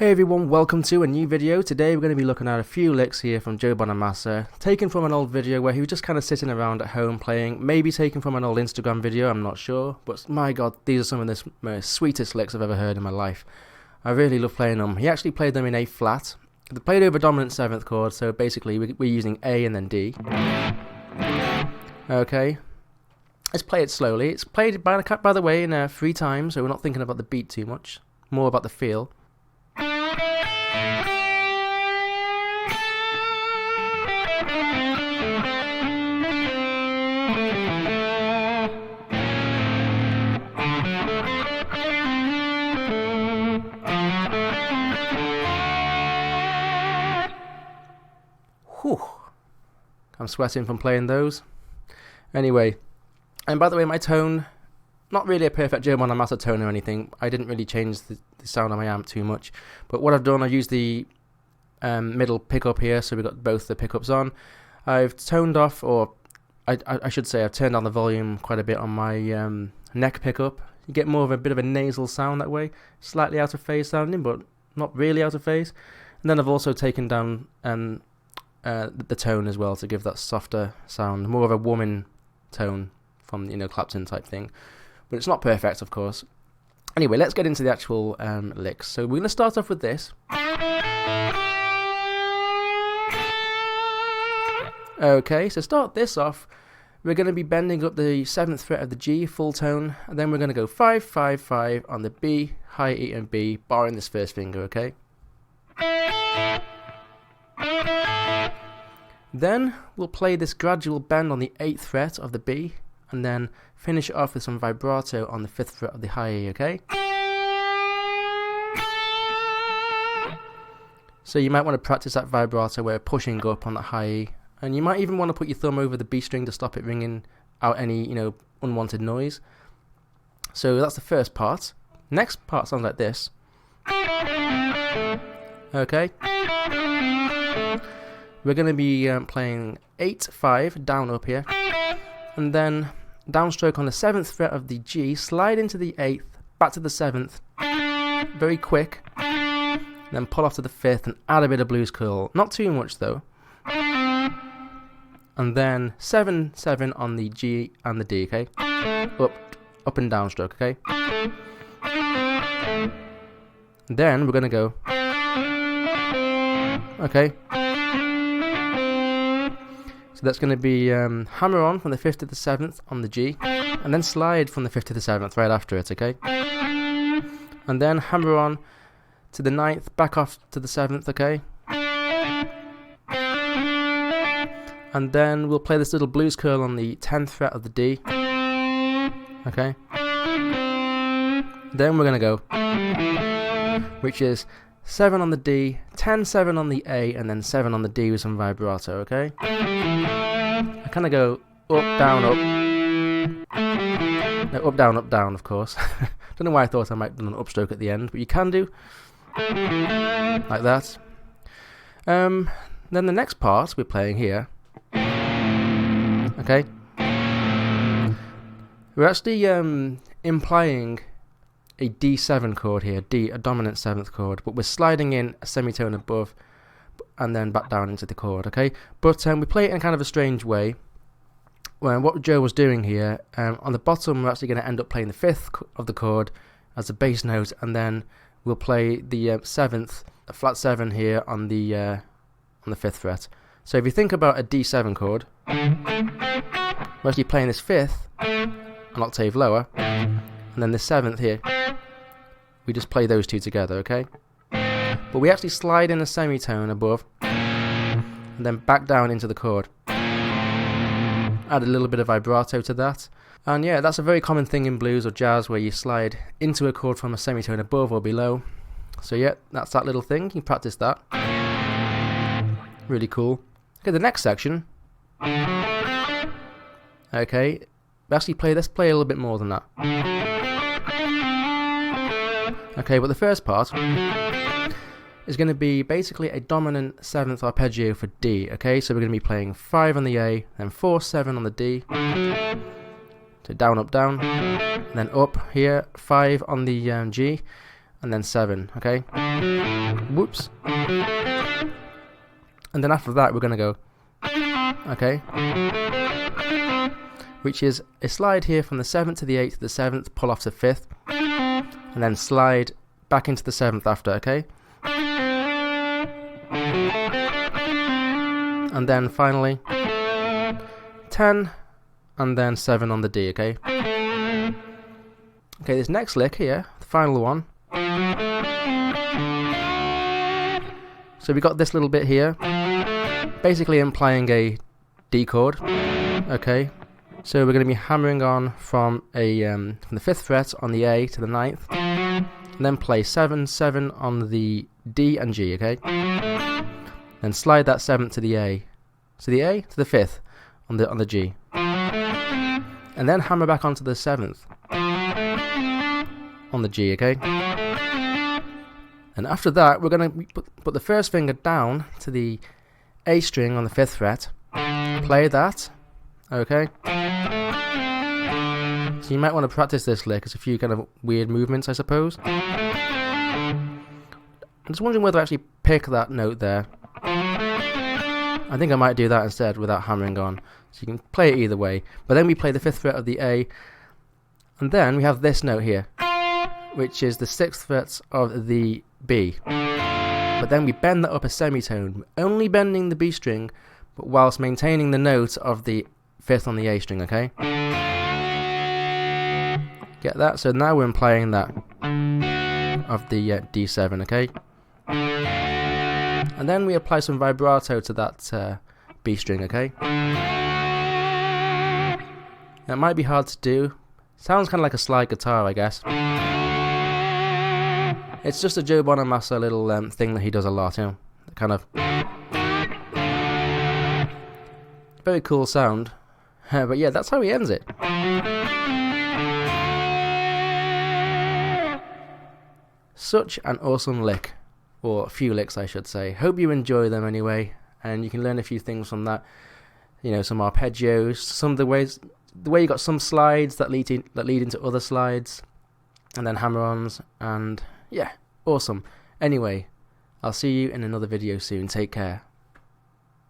Hey everyone, welcome to a new video. Today we're going to be looking at a few licks here from Bonamassa, taken from an old video where he was just kind of sitting around at home playing, maybe taken from an old Instagram video, I'm not sure, but my god, these are some of the most sweetest licks I've ever heard in my life. I really love playing them. He actually played them in A flat. They played over dominant 7th chord, so basically we're using A and then D. Okay, let's play it slowly. It's played by the way in 3 times, so we're not thinking about the beat too much, more about the feel. Whew. I'm sweating from playing those. Anyway, and by the way, my tone, not really a perfect Bonamassa tone or anything. I didn't really change the sound of my amp too much. But what I've done, I've used the middle pickup here, so we've got both the pickups on. I've toned off, or I should say I've turned down the volume quite a bit on my neck pickup. You get more of a bit of a nasal sound that way. Slightly out of phase sounding, but not really out of phase. And then I've also taken down the tone as well to give that softer sound, more of a woman tone from, Clapton type thing. But it's not perfect, of course. Anyway, let's get into the actual licks. So we're going to start off with this. Okay, so start this off. We're going to be bending up the 7th fret of the G, full tone, and then we're going to go 5, 5, 5 on the B, high E and B, barring this first finger, okay? Then we'll play this gradual bend on the 8th fret of the B, and then finish it off with some vibrato on the 5th fret of the high E, okay? So you might want to practice that vibrato where pushing up on the high E, and you might even want to put your thumb over the B string to stop it ringing out any, unwanted noise. So that's the first part. Next part sounds like this. Okay. We're going to be playing 8, 5, down up here, and then downstroke on the 7th fret of the G, slide into the 8th, back to the 7th, very quick, then pull off to the 5th and add a bit of blues curl, not too much though, and then 7, 7 on the G and the D, okay, up and downstroke, okay, and then we're going to go, okay. So that's going to be hammer on from the 5th to the 7th on the G, and then slide from the 5th to the 7th right after it, okay? And then hammer on to the 9th, back off to the 7th, okay? And then we'll play this little blues curl on the 10th fret of the D, okay? Then we're going to go, which is 7 on the D, 10, 7 on the A, and then 7 on the D with some vibrato, okay? I kind of go up, down, up. No, up, down, of course. Don't know why I thought I might have done an upstroke at the end, but you can do. Like that. Then the next part we're playing here. Okay? We're actually implying a D7 chord here, a dominant 7th chord, but we're sliding in a semitone above and then back down into the chord, okay? But we play it in kind of a strange way. What Joe was doing here, on the bottom we're actually going to end up playing the 5th of the chord as a bass note, and then we'll play the 7th, a flat 7 here on the 5th fret. So if you think about a D7 chord, we're actually playing this 5th an octave lower, and then the 7th here. We just play those two together, okay? But we actually slide in a semitone above, and then back down into the chord. Add a little bit of vibrato to that. And yeah, that's a very common thing in blues or jazz where you slide into a chord from a semitone above or below. So yeah, that's that little thing. You can practice that. Really cool. Okay, the next section. Okay, let's play a little bit more than that. Okay, but the first part is going to be basically a dominant 7th arpeggio for D, okay? So we're going to be playing 5 on the A, then 4, 7 on the D, so down, up, down, and then up here, 5 on the G, and then 7, okay? Whoops. And then after that we're going to go, okay? Which is a slide here from the 7th to the 8th to the 7th, pull off to 5th, and then slide back into the 7th after, okay? And then finally 10 and then 7 on the D, okay? Okay, this next lick here, the final one. So we got this little bit here, basically implying a D chord, okay? So we're going to be hammering on from the 5th fret on the A to the 9th, and then play 7, 7 on the D and G, okay? Then slide that 7th to the A, so the A to the 5th on the G, and then hammer back onto the 7th on the G, okay? And after that, we're going to put the first finger down to the A string on the 5th fret, play that, okay? So you might want to practice this lick. It's a few kind of weird movements, I suppose. I'm just wondering whether I actually pick that note there. I think I might do that instead without hammering on. So you can play it either way. But then we play the 5th fret of the A, and then we have this note here, which is the 6th fret of the B. But then we bend that up a semitone, only bending the B string, but whilst maintaining the note of the 5th on the A string, okay? Get that? So now we're playing that of the D7, okay? And then we apply some vibrato to that B string, okay? That might be hard to do. Sounds kind of like a slide guitar, I guess. It's just a Joe Bonamassa little thing that he does a lot, you know? Kind of very cool sound. But yeah, that's how he ends it. Such an awesome lick, or a few licks I should say. Hope you enjoy them anyway, and you can learn a few things from that. You know, some arpeggios, some of the way you got some slides that lead into other slides, and then hammer-ons, and yeah, awesome. Anyway, I'll see you in another video soon. Take care.